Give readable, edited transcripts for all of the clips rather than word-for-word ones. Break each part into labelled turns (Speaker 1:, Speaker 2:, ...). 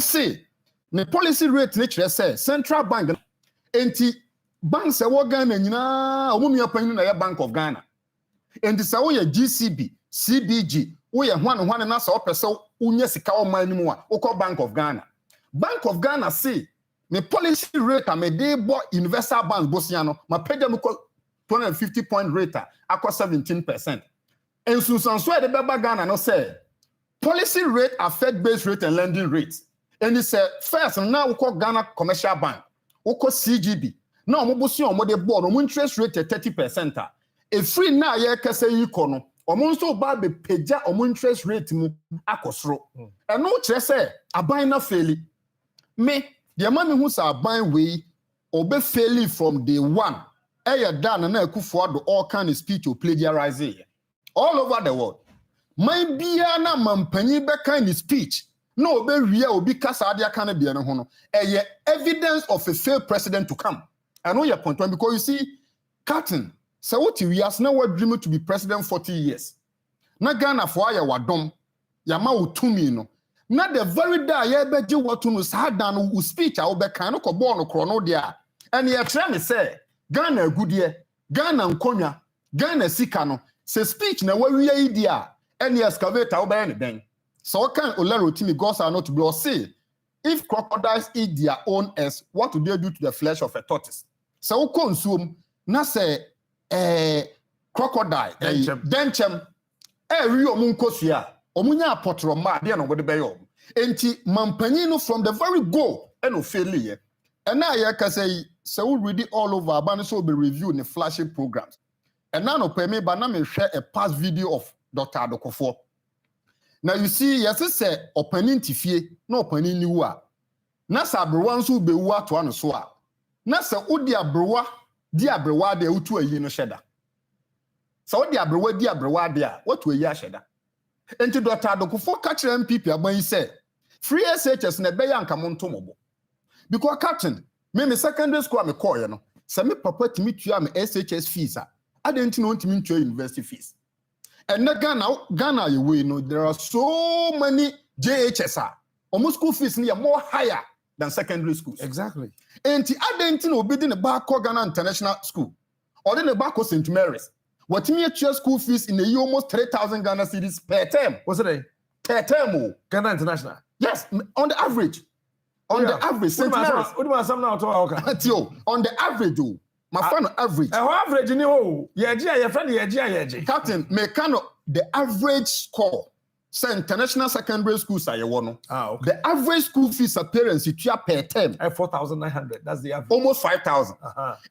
Speaker 1: say the policy rate nature say central bank enti banks e wo Ghana nyina omunu apanyin na Bank of Ghana enti say wo GCB CBG wo ye hwan na say opese unye sika o man mu a wo Bank of Ghana say the policy rate a me dey bo universal bank bosia no ma pagya no 250 point rate akọ 17%. And Susan so the baba Ghana no say policy rate affect base rate and lending rates. And he said first now we call Ghana Commercial Bank, we call CGB. Now we bosi on the board on interest rate at 30%. A free now ye kase yikono. Omo so ba be pagya omo interest rate mu akosro. And no kire say aban na faili. Me the amami hu say aban we obe faili from day one. Eya dan na Akufo-Addo all kind of speech or plagiarizing all over the world. My bia na mampanyi be kind of speech. No be ria obi kasa adia kana bia no ho no. Evidence of a failed president to come. I know your point one because you see, Captain, so what we as now what dream to be president 40 years. Na Ghana for aya wadom, ya ma utumi no. Na the very day ye be je watu no sa dan no speech a obe kan no ko ball no kro no dia. And ye try me say Ghana agudie, Ghana nkonya, Ghana sika no. Se speech na we idea any excavator obe ne den. So can Olero Timi gods are not to be or say if crocodiles eat their own as what do they do to the flesh of a tortoise? So consume na say crocodile denchem ri omunkosua omunya apotro ma de na wode beyo enti mampanyi no from the very go and no failure and na ye ka say we read it all over abani so be review the flashy programs. And now no pay me, but now me share a past video of Dr. Adokofo. Now you see, yes, it's a opening tifie, no opening niwa. Nasa abrewa nso be wa to ano so a. Nasa odi abrewa, di abrewa de utu ayi no sheda. So odi abrewa di abrewa de a, what we ya sheda. Enti Dr. Adokofo catch MPP aban say, free SHS na be ya nkamonto mobo. Because captain, me secondary school me call you know. Say me papa timi tua me SHS fees a. I didn't know to mean university fees. And Ghana, you know, there are so many JHSR. Almost school fees are more higher than secondary schools.
Speaker 2: Exactly.
Speaker 1: And I didn't know be in the back of Ghana International School or in the back of St. Mary's. What me your school fees in the year almost 3,000 Ghana cedis per term.
Speaker 2: What's it?
Speaker 1: Per term.
Speaker 2: Ghana International.
Speaker 1: Yes, on the average. On the average, St. Mary's.
Speaker 2: What do I say now?
Speaker 1: On the average, my friend, average.
Speaker 2: Average, you know, your friend,
Speaker 1: Captain, the average score. Say international secondary schools are okay. The average school fees appearance you per term.
Speaker 2: 4,900. That's the average.
Speaker 1: Almost 5,000.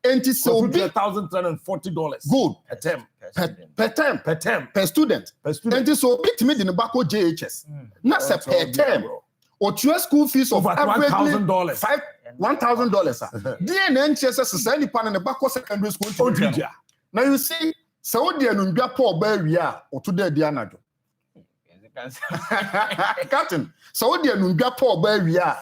Speaker 1: And it's so big.
Speaker 2: $1,340.
Speaker 1: Good.
Speaker 2: Per term.
Speaker 1: Per term. Per student. And it's so big to me in the back of JHS. Not per term. Or your school fees of
Speaker 2: $1,000.
Speaker 1: $1,000. DNHS society pan in the back of secondary school. Now you see, Saudi and Ungapo Beria or today Diana. Captain, Saudi and Ungapo Beria,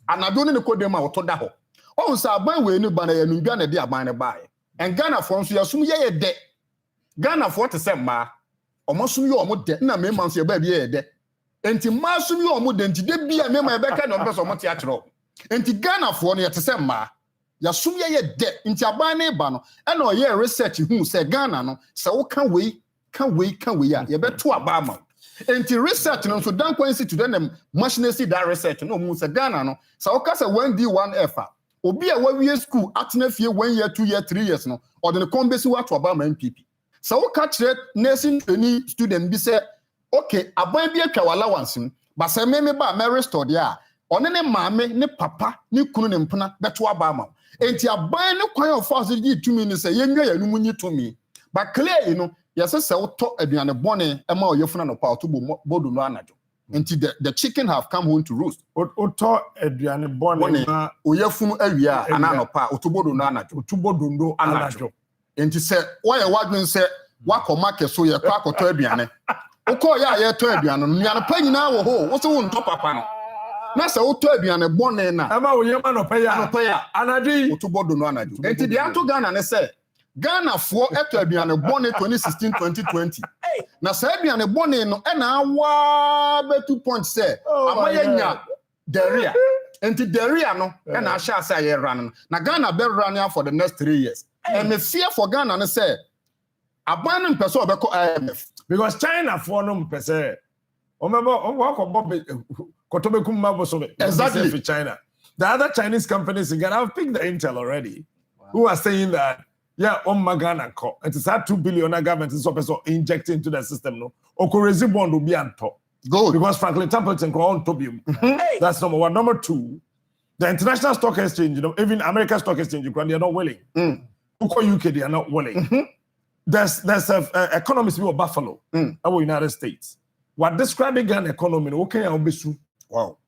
Speaker 1: and I don't know code them out to Daho. Oh, so by way no banner and Ghana dear by and by. And Ghana from you assume ye dead. Ghana for to send ma, or must you almost dead, no me months your baby dead. And to mass you almost then to be a member back and on some theatre. And to Ghana for near to send ma. Yasum ye dead into a bane bano, and or ye research who say Ghana no, so can we ya, ye bet to a bama. And to research no so don't quincy to them machinesi that research no moon say Ghana no, so cast a 1D1 effort. Obi a 1 year school at near 1 year, 2 year, 3 years no, or the combesi what to Obama MPP. So catch that nursing any student be said, okay, a boy be a allowance, but say me ba Mary study ya. On any mammy, ni papa, ni kunu mpuna, betu Obama. And you are buying no kind of fast 2 minutes, a younger you to me. But clear, you know, yes, I said, talk a bonnet, a more your friend of power to Bodu Nanajo. Until the chicken have come home to roost.
Speaker 2: Oto Adrian Bonnet,
Speaker 1: Oyefun area, and Anopa, Otubodu Nanajo,
Speaker 2: Tubodundo, Anajo.
Speaker 1: And he said, why a white man said, Wako Market so your crack or Turbiane. Oko ya Turbian, Yana Penny now, what's the one top up? Nasa otobi ane bonne na.
Speaker 2: Ama oyema no paya. Anadi
Speaker 1: otobodo no anadi. Enti de ato Ghana ne say Ghana for etobi ane bonne 2016-2020. Na say bi ane bonne no e na awa be 2 points say. Amaya nya Deria. And the Deria no, and I shall say run. Now Ghana be running for the next 3 years. And the fear for Ghana and say abandon person IMF.
Speaker 2: Because China for no person. Exactly for China. The other Chinese companies in Ghana have picked the intel already. Wow. Who are saying that Ghana it is that 2 billion government is also injected into the system. No, Okorezi bond will be on top.
Speaker 1: Good.
Speaker 2: Because Franklin Templeton on Tobium. That's number one. Number two, the International Stock Exchange, even American Stock Exchange, they are not willing. UK, they are not willing. There's economists who are Buffalo, our United States. What describing Ghana economy, okay, I'll be soon. Wow.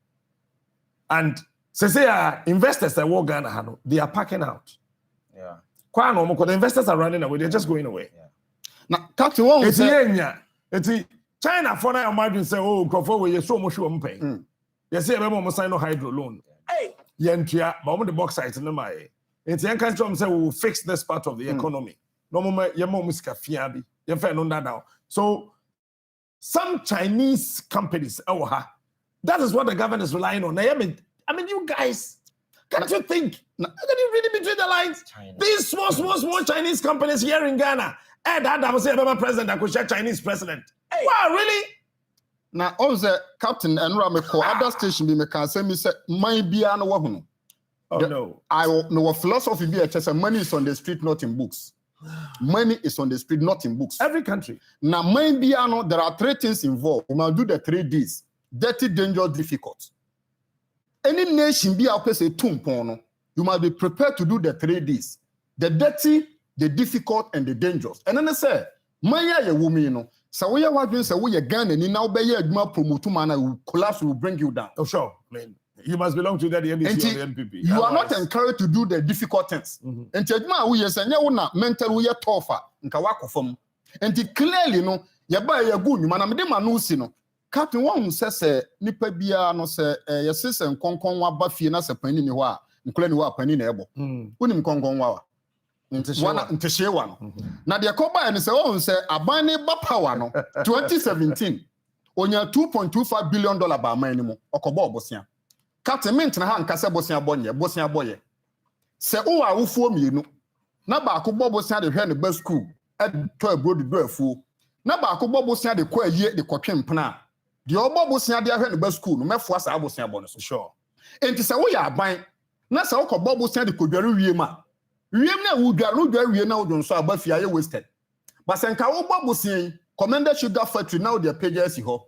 Speaker 2: And say investors that work Ghana, they are packing out.
Speaker 3: Yeah.
Speaker 2: Quite normal because the investors are running away, they're just going away.
Speaker 3: Yeah.
Speaker 1: Now, Captain Wong
Speaker 2: it's China for now imagine say, oh, Crawford, you're so much paying. You see, I'm sign no hydro loan. Hey, Yentia, but the bauxite in the May. It's young country say we'll fix this part of the economy. No more, you're more fiabi. You're fair on that now. So some Chinese companies, that is what the government is relying on. I mean, you guys, can't you think? Can you really between the lines? China. These small Chinese companies here in Ghana, that was a president, I could share Chinese president. Hey. Wow, really?
Speaker 1: Now, also, Captain and Rameko, other station be can say me say, my be no wahuno.
Speaker 2: Oh, no.
Speaker 1: I know philosophy be a money is on the street, not in books. Money is on the street, not in books.
Speaker 2: Every country.
Speaker 1: Now, maybe there are 3 things involved. We must do the 3 Ds: dirty, dangerous, difficult. Any nation be out say tumpono. You must be prepared to do the 3 Ds: the dirty, the difficult, and the dangerous. And then I say, Maya ye woman, so we are working. So we are Ghana. Ni now be ye promote man will collapse, will bring you down.
Speaker 2: Oh sure, I mean. You must belong to the NDC or the NPP.
Speaker 1: You are not encouraged to do the difficult things. And we say, mental we are tougher. And clearly, no, you buy a good man. I'm the man Captain Wong says, Nipa Bia no say, your sister and Concon wa Buffy na se penny ni wa, including wa penny nebo. Unim Concon wa. Into share one. Now the Coba and say, oh, say, a bani bapawa no, 2017, on your $2.25 billion by minimum, or Cobo Bosian. Captain Mint na han kase Bosnia boye. Se o a wo fuo mienu. Na ba ko Bosnia de hwe ne ba school. E to abroad do afuo. Na ba ko Bosnia de ko aye de kotwe mpena. De o Bosnia de hwe ne ba school no mefo asa Bosnia bo no so sure. Enti se wo ya aban. Na se wo ko Bosnia de kodware wie ma. Wiem na wo dware wie na wo don so abafia ye wasted. But se nka wo Bosnia Commander Sugar Factory now de pages ho.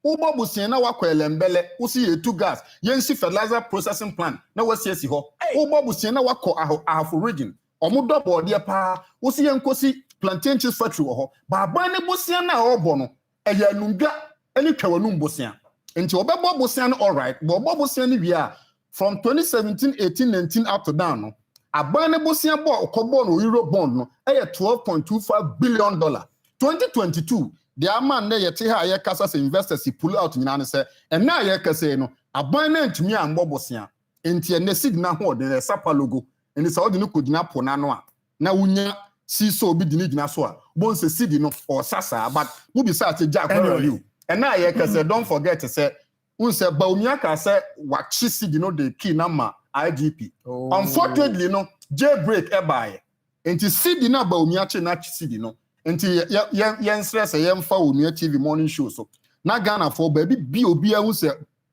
Speaker 1: Ubo busia na wakọ elembele usi yetu gas yensi fertilizer processing plant na wasiesi ho ubo busia na wakọ ahafo region omudo board pa usi yenkosi plantain cheese factory ho ba ban ne busia na obo no eya numdwa eni twawanum busia enti obebo busia no all right but obo busia ni wi a from 2017 18 19 up to down no aban ne busia bo okobo no euro bond no eya $12.25 billion 2022 the man na yete ha ye kasa se investors pull out nyina ne se and na ye kasa no aban na ntumi ambobosia enti ene signal ho de sapa logo eni sa odi no kodina po na no a na wunya si so obi dini gina so a bon se sidi no or sasa but mu bi sa te jack you and na ye kasa don't forget to say un se baumia ka se wachi sidi no de key na ma IGP unfortunately no jailbreak e bae enti sidi na baumia che na sidi no enti yen stress yen fa Onua TV morning show so na Ghana for baby bi obi a hu se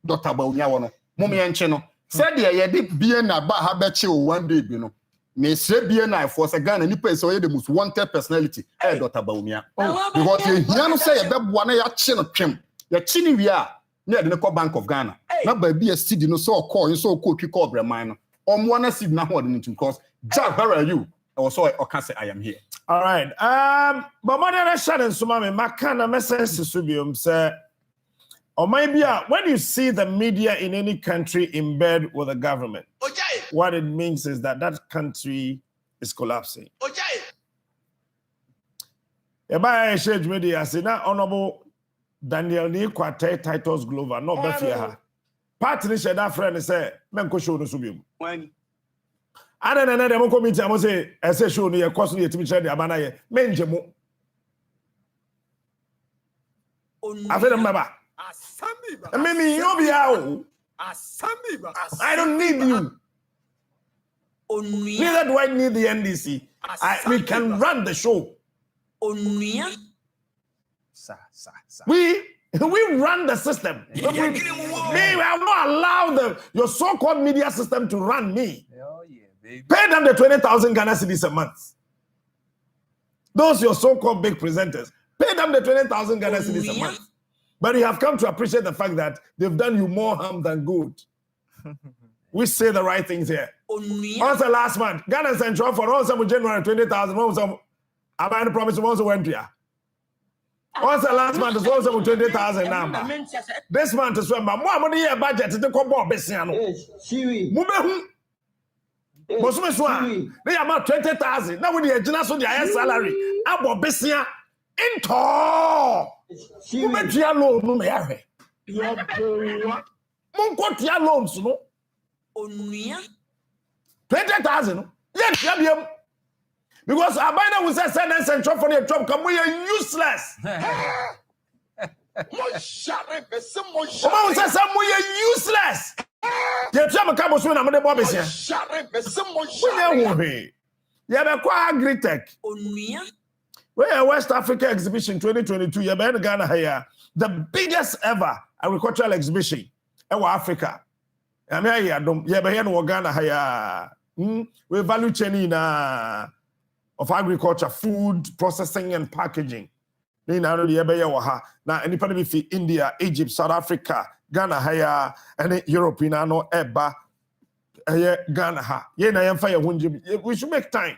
Speaker 1: Dr. Baumia wo no mom yen che no said ye de bie na ba ha be che one day bi no me sre bie na for se Ghana ni person ye the most wanted personality Dr. Baumia because ye hia no say ye be boa na ya che no twem ye chi ni wi a na de ko Bank of Ghana na ba bi a cedi no so call so ko twi call breman no omwo na cedi na ho de ntim because Jack, where are you? Also I can say I am here.
Speaker 2: All right. But more than a shadow, so my kind message to Subium, sir. Or maybe when you see the media in any country in bed with the government, what it means is that that country is collapsing. If I share media, I say now Honorable Daniel Ni Kwate Titus Glover, no Befia. Partly said that friend say, Menko show no Subium. I don't know the committee. I must say, as a show near costly to be shared the Abana, Menjamo. I feel a member. Maybe you'll be out. I don't need you. Neither do I need the NDC. We can run the show. We run the system. I will not allow your so-called media system to run me. Pay them the 20,000 Ghana cedis a month. Those your so-called big presenters, pay them the 20,000 Ghana cedis a month. But you have come to appreciate the fact that they've done you more harm than good. We say the right things here. Also last month, Ghana Central for also January 20,000. Also, am I promise you also went here? Also last month is also 20,000 number. This month is when my money budget is the combo besiano. Bosume swa. They about 20,000. Now with the generation their salary, abo besia into. Mube tia loan no me yare. Mon ko tia loans no. 20,000. Yeah. Because Abina will say send and central for the job. Come we are useless. Oba will say some we are useless. The job come so na me dey bob besia. Yeah, be kwa agritech. Where West Africa Exhibition 2022, you be in Ghana here. The biggest ever agricultural exhibition in Africa. I mean, you be here in Ghana here. We value chain of agriculture, food processing and packaging. Now, anybody be India, Egypt, South Africa, Ghana here, and Europe, no eba, Ghana ha. We should make time.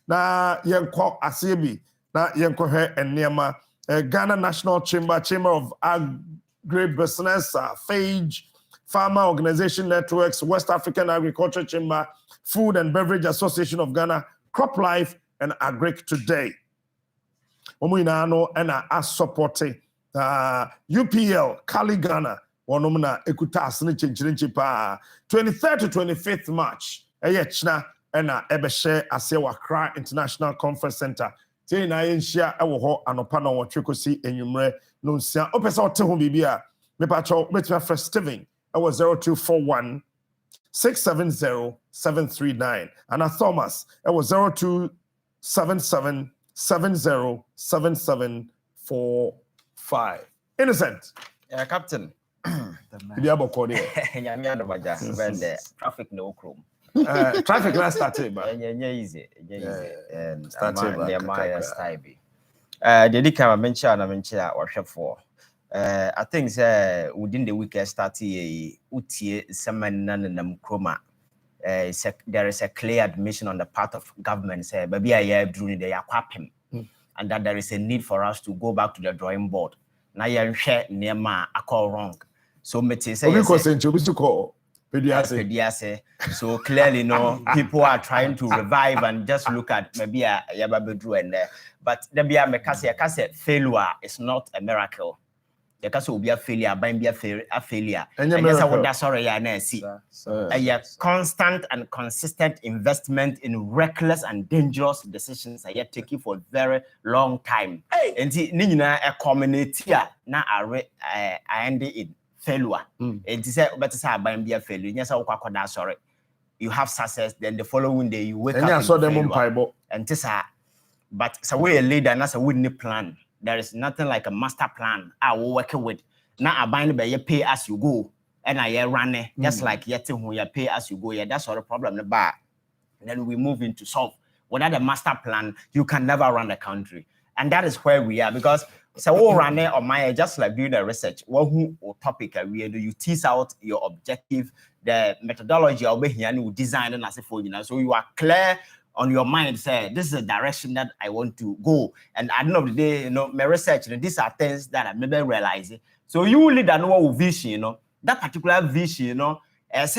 Speaker 2: Na yenko asebi na yenko he enema Ghana National Chamber of Agribusiness, FAGE, Farmer Organization Networks, West African Agriculture Chamber, Food and Beverage Association of Ghana, Crop Life, and Agric Today. Omuinano and a supporting UPL, Kali Ghana, Wanomna Ekutas Nichinchipa, 23rd to 25th March, Ayechna. And Ebeshe Asewa Kra International Conference Center. Say na yenshia ewo ho anopa na wo twekosi enyumre no nsia opesa ote ho bibia me pa cho metima first Steven ewo 0241 670 739 and a Thomas ewo 0277 70 7745. Innocent.
Speaker 3: Yeah, Captain.
Speaker 2: Bibia bokode.
Speaker 3: Nyamia do baja when the traffic no chrome.
Speaker 2: Traffic last started, but
Speaker 3: easy. And started my style. The camera mention worship for. I think within the week started utie semen chroma. There is a clear admission on the part of government say baby I during the aquapim and that there is a need for us to go back to the drawing board. Now you share near ma I call wrong. So me say so clearly, people are trying to revive and just look at maybe a Yababedru and there. But there be a Mekase failure is not a miracle. The case will be a failure, but be a failure. And yes, I would sorry, I see a constant and consistent investment in reckless and dangerous decisions are yet taken for a very long time. And Nina a community now I end it. Failure. It is but it's a by be a failure. Yes, I sorry. You have success, then the following day you wake up and saw them and this but it's a way a leader and that's a wooden plan. There is nothing like a master plan I will work with. Now I bind by you pay as you go and I run it just like yet who you pay as you go. Yeah, that's all the problem about. And then we move into solve. Without a master plan, you can never run the country. And that is where we are because so all run it on my just like doing the research. What who or topic you tease out your objective, the methodology of you design and as for so you are clear on your mind. Say this is the direction that I want to go. And at the end of the day, my research, these are things that I maybe realize. So you lead and know vision, that particular vision, as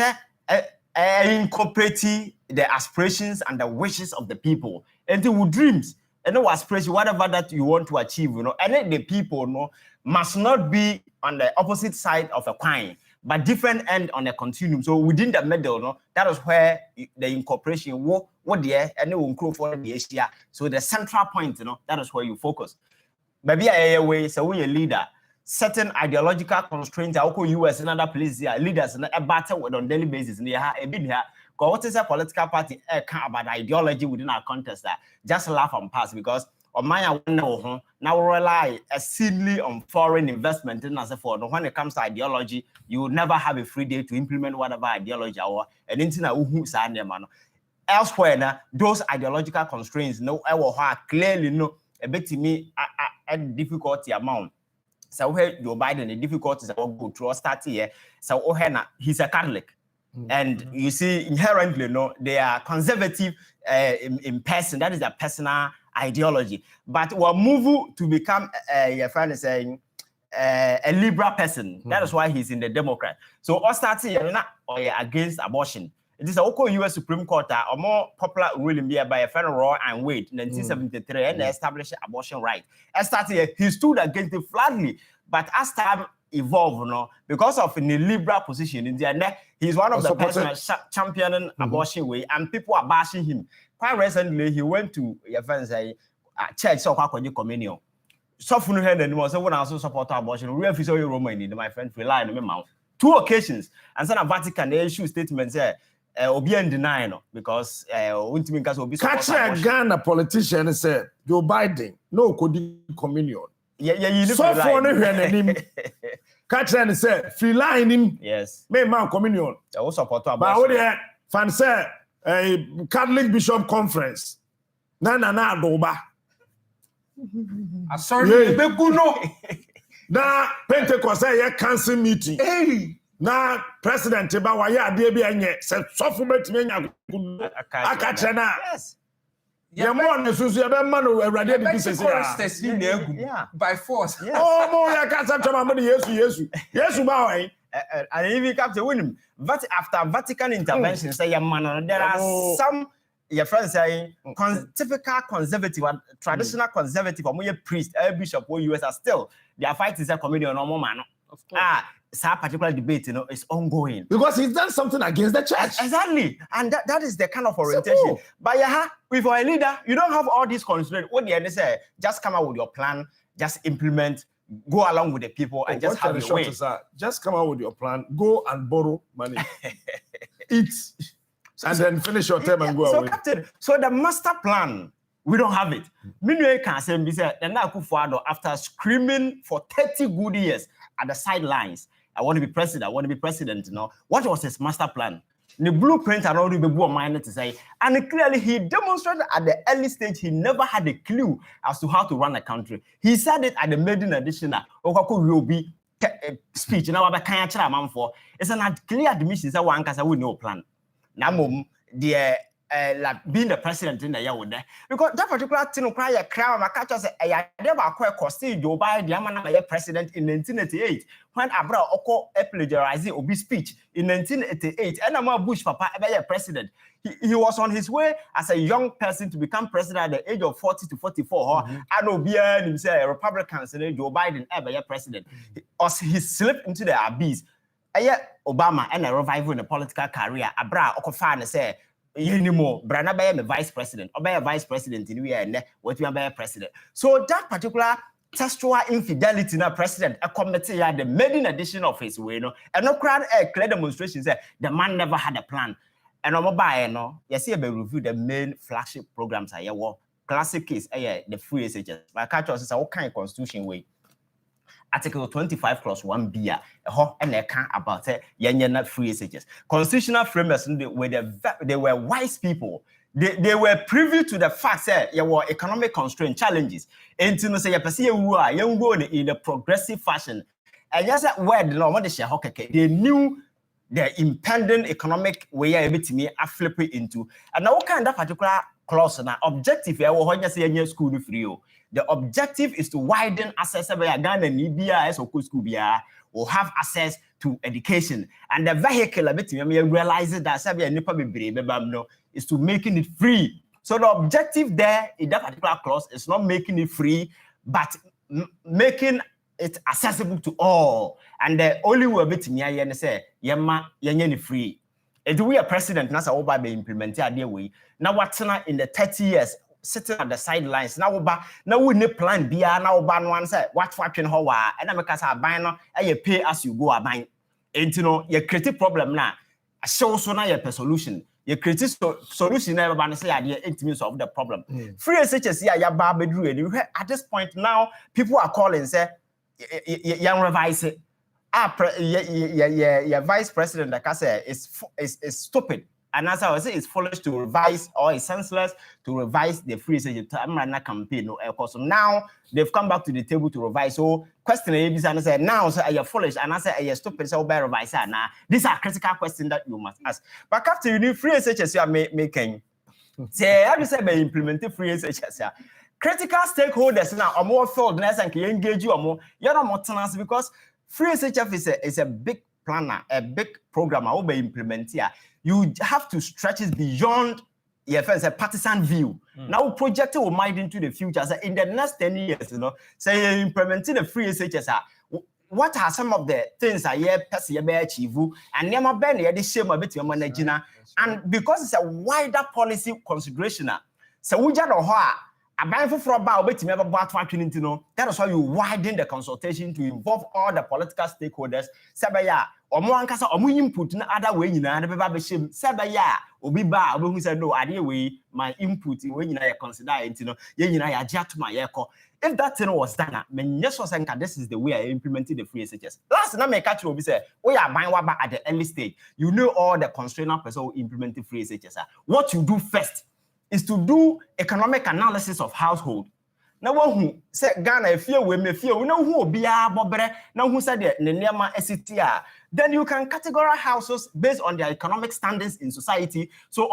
Speaker 3: incorporating the aspirations and the wishes of the people into dreams. And no aspiration, whatever that you want to achieve, and then the people, must not be on the opposite side of a coin, but different end on a continuum. So within the middle, that is where the incorporation, what there, and it will grow for the Asia. So the central point, that is where you focus. Maybe a way, so we a leader. certain ideological constraints are US and other places leaders and a battle with on daily basis and a bit here. What is a political party about ideology within our contest that just laugh and pass because on my now rely exceedingly on foreign investment and as for when it comes to ideology, you will never have a free day to implement whatever ideology or and into elsewhere now those ideological constraints no clearly no a bit to me at difficulty amount. So where Joe Biden the difficulties that go through start here. So he's a Catholic. And you see, inherently, no, they are conservative in person. That is their personal ideology. But we're moving to become, your friend is saying, a liberal person. That is why he's in the Democrat. So, all starting against abortion. It is a local U.S. Supreme Court, a more popular ruling by a friend Roe and Wade in 1973, and they established abortion right. He stood against it flatly, but as time evolved, because of in the liberal position in the he's one of the persons championing abortion way, and people are bashing him. Quite recently, he went to your friends a church so called communion. So for head and was when I also support abortion. We have your Roman in my friend rely on my 2 occasions, and then a Vatican they issue statements there. Obian deny because
Speaker 2: catch a Ghana politician said Joe Biden no could communion.
Speaker 3: Yeah,
Speaker 2: so for him catch and said free line him.
Speaker 3: Yes,
Speaker 2: may man communion.
Speaker 3: I also support
Speaker 2: but what the fan say a Catholic Bishop Conference. Na doba.
Speaker 4: Sorry, no.
Speaker 2: Na Pentecost a council meeting.
Speaker 4: Hey.
Speaker 2: Na president ba wa ya de bi anye se sofo betime nya akache na
Speaker 3: yes
Speaker 2: ye mo ne susu ye be ma no awurade de bi sese
Speaker 4: ya by force
Speaker 2: oh mo ya ka sa chama mo yesu ba wai
Speaker 3: and even captain win but after Vatican intervention say ye man there are some your friends saying typical conservative and traditional conservative or more priest bishop or US are still their fight is a comedian or more man
Speaker 4: of course.
Speaker 3: That particular debate, is ongoing.
Speaker 2: Because he's done something against the church.
Speaker 3: Exactly. And that is the kind of orientation. But if you're a leader, you don't have all these constraints. What the end say, just come out with your plan, just implement, go along with the people, and just have your way.
Speaker 2: Just come out with your plan, go and borrow money, eat, and then finish your term and go away.
Speaker 3: Captain, so the master plan, we don't have it. Meanwhile, can say, after screaming for 30 good years at the sidelines, I want to be president. What was his master plan? The blueprint had already been minded to say, and clearly he demonstrated at the early stage he never had a clue as to how to run a country. He said it at the maiden edition that Okako will be speech. Now, it's an clear admission that one can we no plan. Now, like being the president in the year with that because that particular thing cry a crowd my catcher say I never quite cost Joe Biden the president in 1988 when Abra Oko plagiarizing Obi speech in 1988 and I'm Bush Papa president. He was on his way as a young person to become president at the age of 40 to 44. And Obi himself Republicans and Joe Biden ever president. He slipped into the abyss. Obama and a revival in the political career. Abra Oko fan say anymore, Brana be vice president, or be a vice president in we what we are president. So that particular textual infidelity na president a committee the maiden edition of his way, and no crowd a clear demonstration say the man never had a plan. And no, you see be review the main flagship programs are classic case the free SHS. My catch is all kind of constitution way. Article 25 clause 1b and they can about it free SHS. Constitutional framers they were wise people. They were privy to the fact that there were economic constraint challenges. And to say you go in a progressive fashion. And just that word they knew the impending economic way everything I flip it into. And now what kind of particular clause and objective say school free. The objective is to widen access to Ghana and EBS or school will have access to education. And the vehicle realizes that is to making it free. So the objective there in that particular clause is not making it free, but making it accessible to all. And the only way to say yama free. If we are president, that's all by implemented way. Now what's in the 30 years. sitting at the sidelines. Now we need plan B. Now ban one say what watching how and I make us a buy no you pay as you go a buy. And you know your creative problem now. Show so now your solution. Your creative solution never ban say idea intimates of the problem. Free SHS here ya bar bedroom and you at this point now people are calling say young revise it. Your vice president like I said is stupid. And as I was saying, it's foolish to revise or it's senseless to revise the free SHS campaign. So now they've come back to the table to revise. So question and I said, now so you're foolish and I said you're stupid, so better revise. Now these are critical questions that you must ask. But after you need free SHS you are making, say how do you say by implementing free SHS? Critical stakeholders now are more filled and can engage you or more. You're not more tenants because free SHF is a big planner, a big program. I will be implement here. You have to stretch it beyond a partisan view. Now project will mind into the future. So in the next 10 years, you know, say implementing the free SHS. What are some of the things I hear achieve and never been the shame a bit your managing and because it's a wider policy consideration. So we just know a for about wait to never bought factoring to know. That is why you widen the consultation to involve all the political stakeholders. Sabaya or more ankasa or more input in other way, you know, and the baby shame. Sabaya or be bar who said no idea way my input in when you consider it, you know, I adjust my echo. If that thing was done, yes, this is the way I implemented the free SHS. Last time I catch you, we say, we are buying waba at the early stage. You know all the constraint person who implemented free SHS. What you do first is to do economic analysis of household. Now, who said Ghana, if you will, we know who will be a bobber, now who said the Nema SCTR. Then you can categorize houses based on their economic standings in society. So,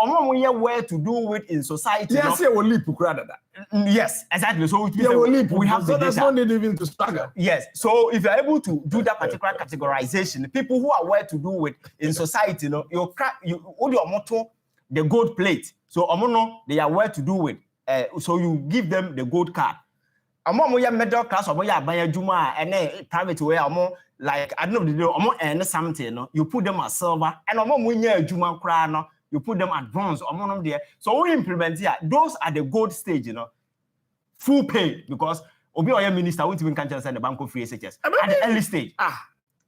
Speaker 3: where to do with in society.
Speaker 2: Yes, you will leap rather than.
Speaker 3: Yes, exactly. So,
Speaker 2: we have so there's no need even to struggle.
Speaker 3: Yes. So, if you're able to do that particular categorization, people who are where to do with in society, you know, you hold your motto, the gold plate. So, they are where to do with. So you give them the gold card. Amo ya middle class, amo ya banya juma, and private way, amo like I don't know, amo and something. No, you put them as silver, and amo munya juma krano, you put them at bronze, amo them there. So we implement here. Those are the gold stage, you know, full pay because obi oya minister won't even cancel the bank of free SHS at the early stage.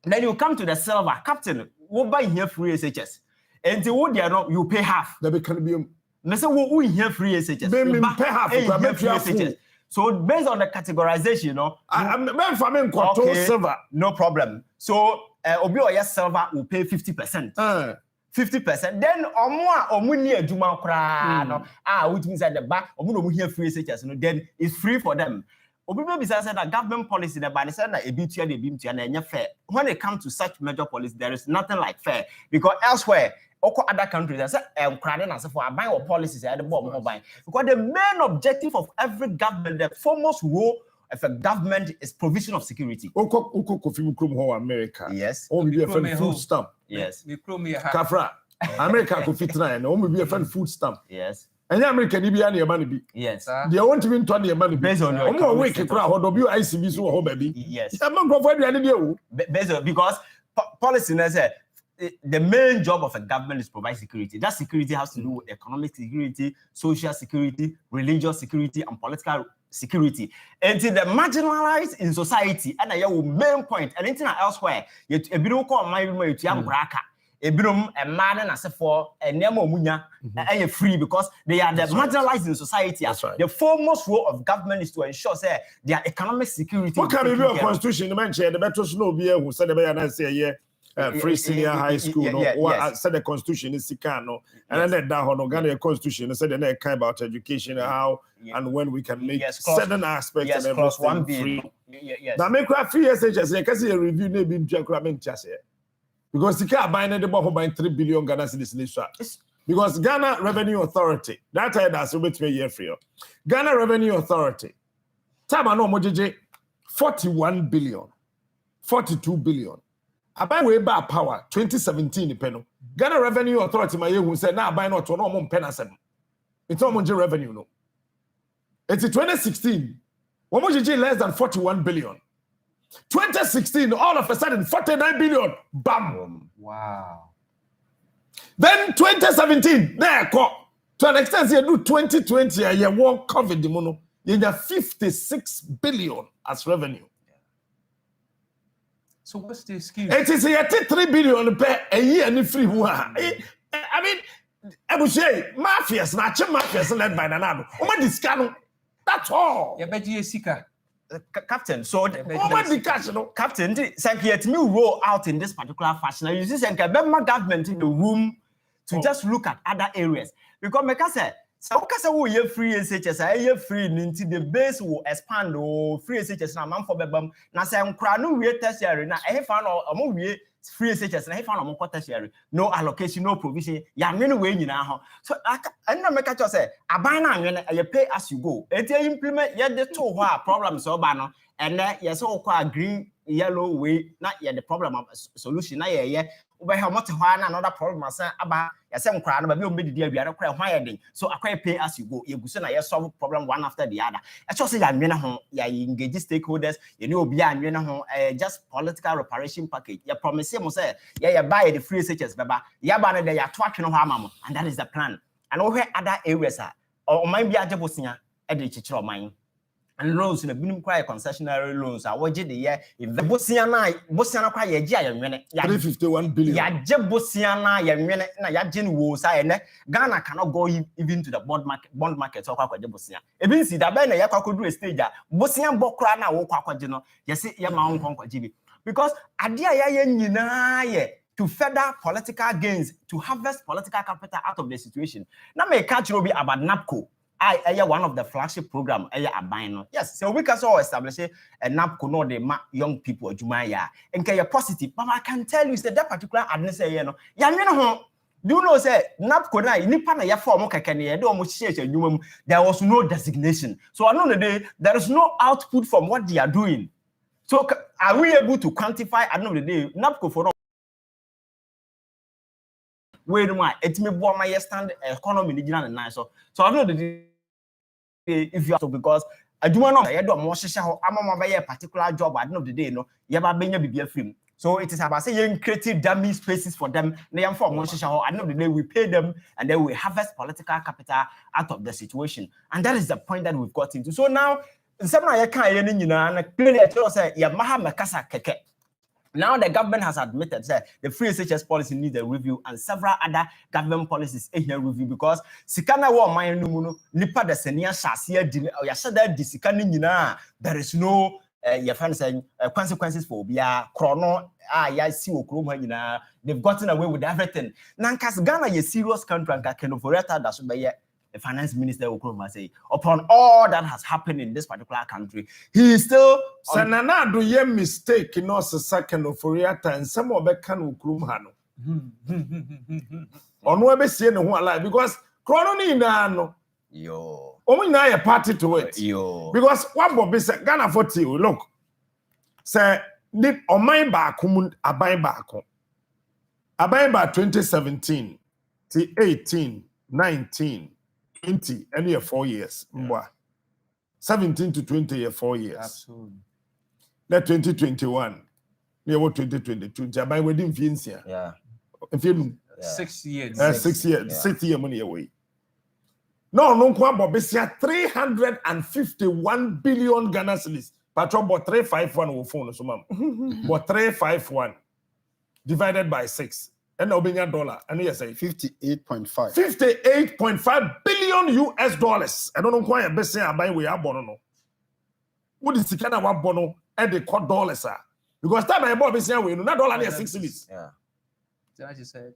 Speaker 3: Then you come to the silver captain. What buy here free SHS, and the wood you pay half.
Speaker 2: That can be.
Speaker 3: Me say we here free SHS.
Speaker 2: Pay half.
Speaker 3: So based on the categorization, you know,
Speaker 2: silver.
Speaker 3: No problem. So obi oya silver will pay 50%. 50%. Then omu ni adwuma kra no. Which means at the back omu here free SHS, you know, then it's free for them. Obi be said that government policy the ban said that ebitua de bimtua na enya fair. When it comes to such major policy, there is nothing like fair because elsewhere other countries, I said, for buying or policies at the bottom because the main objective of every government, the foremost role of a government is provision of security.
Speaker 2: America.
Speaker 3: Yes.
Speaker 2: Only a food stamp.
Speaker 3: Yes.
Speaker 2: Kafra. America could fit nine. Only be a food stamp.
Speaker 3: Yes.
Speaker 2: And America be any money.
Speaker 3: Yes.
Speaker 2: They want even 20 money
Speaker 3: based on your
Speaker 2: week crowd or WICB so home baby.
Speaker 3: Yes.
Speaker 2: I'm not going to
Speaker 3: based on because policy said the main job of a government is provide security. That security has to do with economic security, social security, religious security, and political security. And to the marginalized in society, and your main point, and anything elsewhere, you don't call my room to have braka. A brum a man and as for a nemo munya and free because they are the marginalized in society.
Speaker 2: That's right.
Speaker 3: The foremost role of government is to ensure say their economic security.
Speaker 2: What can be a constitution? The mention the better snow beer who said the say free senior high school, said the constitution is Sikano, and then that Ghana constitution said the next kind about education, how and when we can make certain aspects and everything free. Now make free SHS, because a review maybe just here. Because the car buying the ball buying 3 billion Ghana cedis. Because Ghana Revenue Authority, that that's a bit year free. Ghana Revenue Authority, time I know Mojiji 41 billion, 42 billion. About way back power 2017 peno. Ghana Revenue Authority my who said now buy not to no more penasem. It's almost revenue no. It's 2016. Mojiji less than 41 billion. 2016, all of a sudden, 49 billion. Bam.
Speaker 4: Wow.
Speaker 2: Then 2017, there, To an extent, you do 2020, you want COVID, the mono, you have 56 billion as revenue.
Speaker 4: So what's the excuse?
Speaker 2: It is a 3 billion per a year and free one. I mean, I would say mafias, not mafias led by Nanado. What is canon? That's all.
Speaker 4: Yeah, but you seeker.
Speaker 3: Captain, so
Speaker 2: What the cash, no?
Speaker 3: Captain, thank you. Me roll out in this particular fashion. You see, thank you. Government in the room to just look at other areas because me say. So because we have free SHS, I have free ninti the base will expand or free SHS na man for bebam. Na say nkra no we tertiary na e fa no omo we free SHS na e fa no omo tertiary. No allocation, no provision. Ya nwene we nyina ho. So I na make sure say aban na nwene you pay as you go. Eti implement ye the to ho problem so ba no and ye so kwa green yellow way na ye the problem solution na ye we have much na another problem asa aba yase nkra na ba bi o medidi abiare kra ho ayedin so akwa pay as you go you go say na you solve problem one after the other e cho say ya nwene ho ya engage stakeholders you know obi anwene ho just political reparation package ya promise mo say ya buy the free SHS baba ya ba na dey ya to atwe ho amamo and that is the plan and we have other areas o man bi agebosia e dey chichiro man and loans in a binim cry concessionary loans are what the year if the Bosiana cry ye
Speaker 2: 351 billion.
Speaker 3: Ya je Bosiana ya nwene na ya je wo sa ene Ghana cannot go even to the bond market so kwa je Bosia e bin si da ba na ya kwa kodu stage a Bosia bokra na wo kwa je no ye se ye ma won kwa je because ade a ya nyina ye to further political gains to harvest political capital out of the situation na me catch you be about NAPCO I one of the flagship program abino. Yes, so we can so establish a NAPCO no the young people Jumaya and can you positive. But I can tell you that particular administration ya do you know say NAPCO na nipa na ya form kakane do almost share there was no designation. So I know the there is no output from what they are doing. So are we able to quantify at the end of the day NAPCO for wait a minute, it's me born my stand economy in so I know the if you have to because I do not know I do more social a particular job at the end of the day no you have a film. So it is about saying creative dummy spaces for them. They are for more social at the end of the day we pay them and then we harvest political capital out of the situation. And that is the point that we've got into. So now some I can't clearly say Yamaha Makasa Keke. Now the government has admitted that the free SHS policy needs a review and several other government policies in here review because sikana wa man no muno nipa the senior shasia di ya shada di sikana nyina there is no consequences for bia chrono ya si okrom ha nyina they've gotten away with everything. Nankas Ghana is a serious country and Kenoforeta that should be the finance minister Okroma say upon all that has happened in this particular country he is still
Speaker 2: Sanana do ye mistake in us second of Oriata and some of Bekan Ukrumhano. Onua be see no alive because Chrono no
Speaker 3: yo
Speaker 2: only now a party to it
Speaker 3: yo
Speaker 2: because what Bobby said Ghana 40 look say need on my back abai back 2017 to 18 19 20 and year 4 years. Yeah. 17 to 20 year 4 years.
Speaker 4: Absolutely.
Speaker 2: That 2021. Near what 2022. By wedding fees here.
Speaker 3: Yeah.
Speaker 4: 6 years.
Speaker 2: 6 years. Yeah. 6 year money away. No, Bob is 351 billion Ghana cedis. Patron bought 351 over phone. So, ma'am. But 351 divided by 6. And $1 and yes,
Speaker 1: 58.5.
Speaker 2: 58.5 billion US dollars. I don't know why I'm saying I buy we are bono. What is the kind of what bono and they call dollars are because that my boy is saying we not dollar near 6 cedis.
Speaker 3: Yeah.
Speaker 4: So I just said,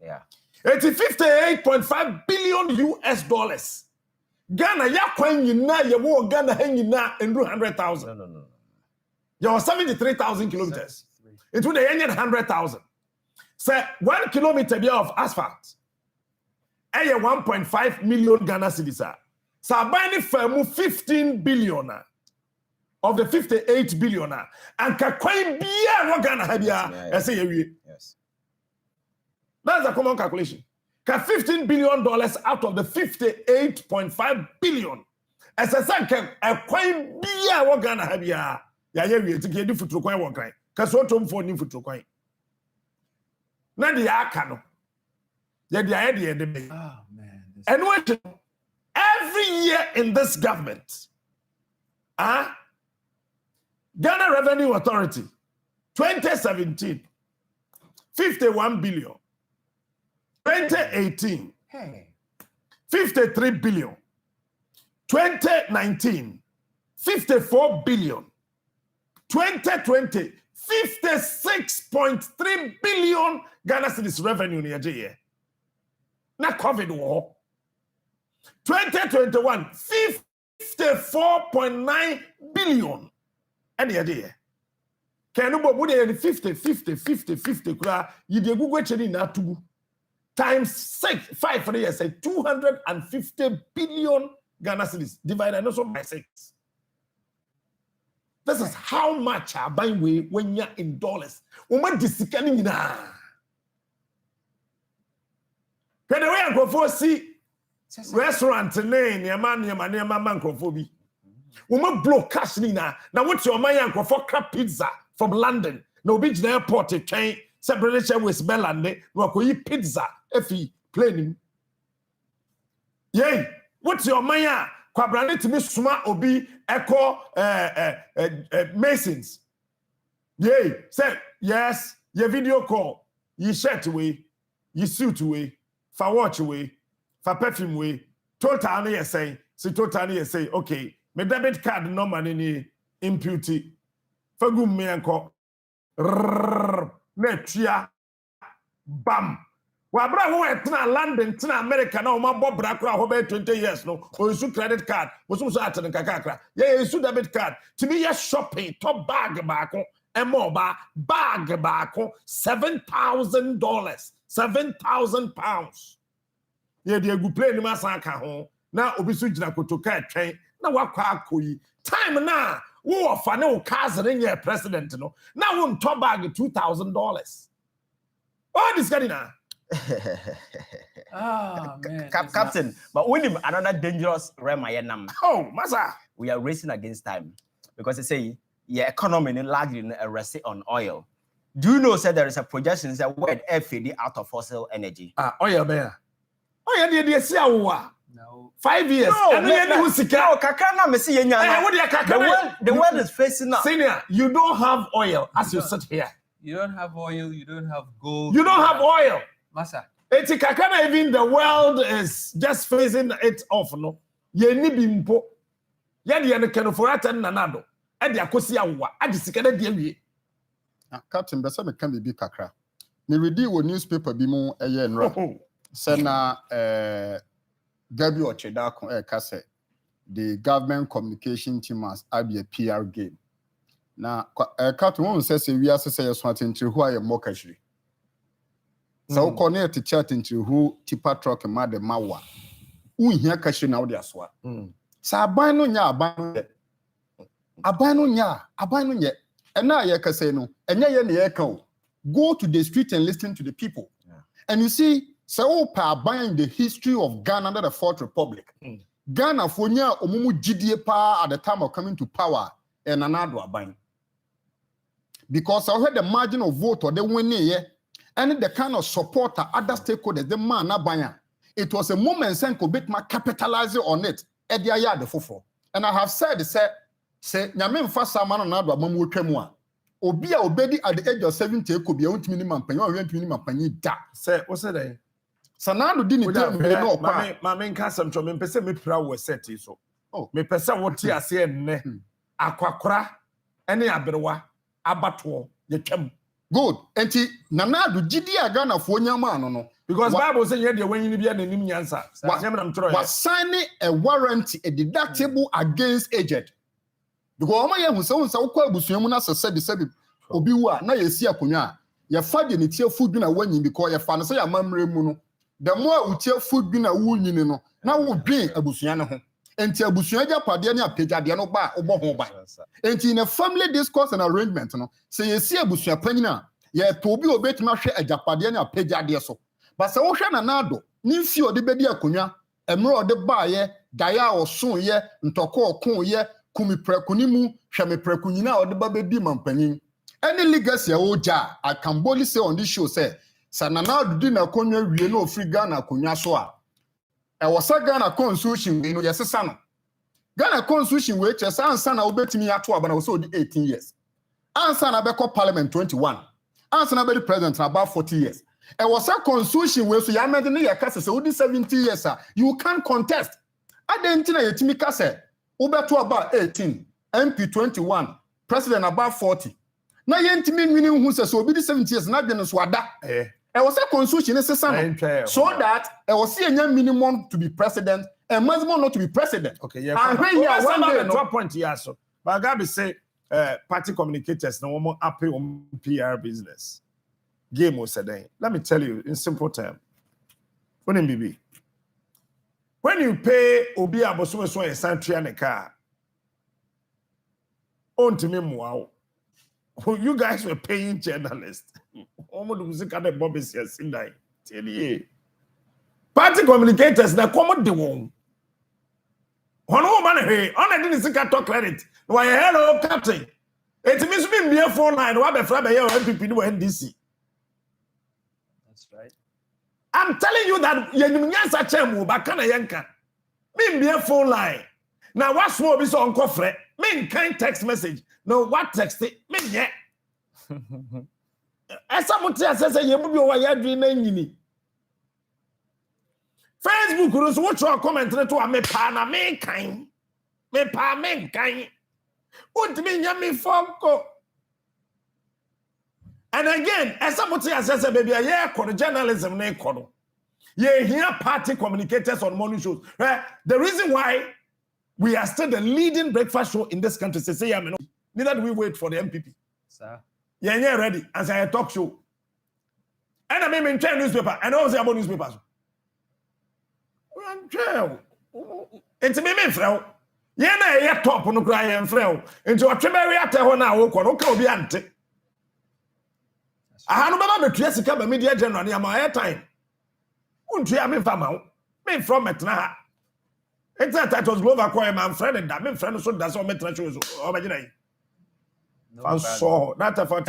Speaker 3: yeah.
Speaker 2: It's 58.5 billion US dollars. Ghana ya kwenye na ya wo Ghana hengi na endru 100,000.
Speaker 3: No.
Speaker 2: You are 73,000 kilometers. It would have 100,000. Say 1 kilometer of asphalt. 1.5 million Ghana cedis. So buying firm 15 billion of the 58 billion. And kakwain biya what Ghana had yes. That's a common calculation. $15 billion out of the 58.5 billion. As I said, a coin biya what Ghana had ya we to get for to coin one kind. Because what for new for to coin. Now the akano. Yeah, the idea they make.
Speaker 4: Oh man.
Speaker 2: And wait, every year in this government, Ghana Revenue Authority, 2017, 51 billion. 2018,
Speaker 4: Hey.
Speaker 2: 53 billion. 2019, 54 billion. 2020, 56.3 billion Ghana cedis revenue near year. Na COVID war. 2021, 54.9 billion. And the idea. Can you buy 50 kura? You dey Google cheni na tubu. Times 5 for the year, say 250 billion Ghana cedis divided also by 6. This is how much I buy when you're in dollars. Woman disicani na. When the way I go for see restaurant name, your man microphobia. Woman blow cash na. Now what's your man go for crab pizza from London? No beach airport a train separation with Melande. No go eat pizza if he planning. Yay! What's your man? Kwabrani to me suma obi echo Masons. Yay! Say yes. Your video call. You shirt away. You suit away. For watch away. For perfume away. Totally you say. So totally you say. Okay. My debit card number ni impute. For good me anko. Netria. Bam. Wabra who etna London, tna America na oma bob brakra ho be 20 years no. O isu credit card, o so aten kakakra. Yeah, isu debit card. To me ya shopping, top bag baako, emo ba bag baako, $7,000, 7,000 pounds. Yeah, the gu play ni masaka ho. Na obi so gina kotoka atwen. Na wakwa akoyi. Time na wo ofa ne o cars ne president no. Na wo top bag $2,000. All this getting na.
Speaker 4: Oh man.
Speaker 3: Captain, but when another dangerous realm I am.
Speaker 2: Oh, massa.
Speaker 3: We are racing against time because they say your economy largely resting on oil. Do you know that there is a projection that world FAD out of fossil energy?
Speaker 2: Oil there. Oil dey see awa.
Speaker 4: No.
Speaker 2: 5 years.
Speaker 3: No, kakana me see the world is facing up.
Speaker 2: Senior, you don't have oil as you sit here.
Speaker 4: You don't have oil, you don't have gold.
Speaker 2: You don't have oil.
Speaker 4: Massa.
Speaker 2: It's kakana even the world is just phasing it off no. Ye ni bimpo. Ye de no for nanado. E de akosi awa. Adisika de awie.
Speaker 1: Captain Besa me kan bi kakra. Me read wo newspaper bi mu eye nra. Say na Gabi Ocheda kon kase the government communication team has had a PR game. Now Captain won say we are say yes want into who are mokashiri. So connect to chat into who tipa truck ma de mawa. Unhia kashi na odi asoa. Sa aban no nya aban no nya. Ena ye kase no, enya ye na ye kan. Go to the street and listen to the people. Yeah. And you see, so aban the history of Ghana under the Fourth Republic. Ghana for nya omumu gidie pa at the time of coming to power and another aban. Because I heard the margin of vote or the winning and the kind of support that other stakeholders, the man abaya. It was a moment sen could bit my capitalizing on it. The fofo. And I have said, say, Yamin Fasa man another mamu tremua. Obia obedi at the age of 70 could be out minimum penny or rent minimum penny da.
Speaker 2: Say, what's that?
Speaker 1: Sanado didn't tell me no.
Speaker 2: My main castle to me, person me proud was set so. Oh, me person what tea I say ne. Aquacra, any aberwa, abattoir, the chem.
Speaker 1: Good. Enti nanado gidi Ghana for nyama no.
Speaker 2: Because Bible say you when you be an enemy answer.
Speaker 1: Was signing a warranty, a deductible against aged. Because my young son so called Busuamuna said the same Obiwa, na ye see akonya. Your father ni tie food bin a wanyi because your father say your mamre mu no. The more we tie food bin a wunyi no. Na wo dwen abusua ne ho. Enti abusua ja pade ne apejade no ba obo ho ba. Enti in a family discourse and arrangement no. Say ye see abusua panina, ye to obi obetima hwe ajapade ne apejade so. But se wo hwe na nado, ni mfi ode bedi akonya, emre ode ba ye, daya oson ye, ntoko okon ye, kumi prekuni mu, hwe me prekuni na ode ba bedi mampanyin. Any legacy oja, I can boldly say on this show say Sanana Dudi na konwa wie no free Ghana konwa so a. E wo sa Ghana constitution we no yesesa no. Ghana constitution we chesa ansa na obetimi ato aba na wo so 18 years. Ansa na beko parliament 21. Ansa na be the president na about 40 years. E was a constitution we so ya mede ne ya kase se odi 70 years you can't contest. Adenti na yetimi kase ubeto about 18, MP 21, president about 40. Na yentimi nwini hu se so obi di 70 years na de no so ada. E was a constitution is so that e was a minimum to be president and maximum not to be president.
Speaker 2: Okay, yeah. And when you are one day no point here so. But Gabi say party communicators no more happy on PR business. Game was said. Let me tell you in simple terms. When you pay Obi Abosume so a century and a car, on to me wow. You guys were paying journalists. Party communicators na come de won. Ono man hey, on didn't see talk credit. Why hello captain. It means me be phone line wa be fra be here MPP no NDC.
Speaker 4: That's right.
Speaker 2: I'm telling you that yenyum nyansa chemu ba kana yenka. Me be phone line. Now what small be so uncle frɛ. Me kind text message. No what text it? Me ye. Esa muti asese ye bubi o wa yadwi na nyini. Facebook rules what your comment to me pa na me kind. Me pa me kind. What me nyame fonko. And again, esa muti asese baby ye ko journalism na ikono. Ye hear party communicators on morning shows. Right? The reason why we are still the leading breakfast show in this country, say neither do we wait for the MPP.
Speaker 4: Sir.
Speaker 2: Yeah, ready. As I talk show. And I mean, in newspaper. And I was about newspapers. It's me, friend. Yeah, top on the cry and friend. Into a tremendous attack on our work on Obiante. I had no member to come a media general near my airtime. Wouldn't you have me from out? Me from Metna. It's that was Global Choir, my friend, and that my friend, so that's all my treasures. Oh, my God. I saw that for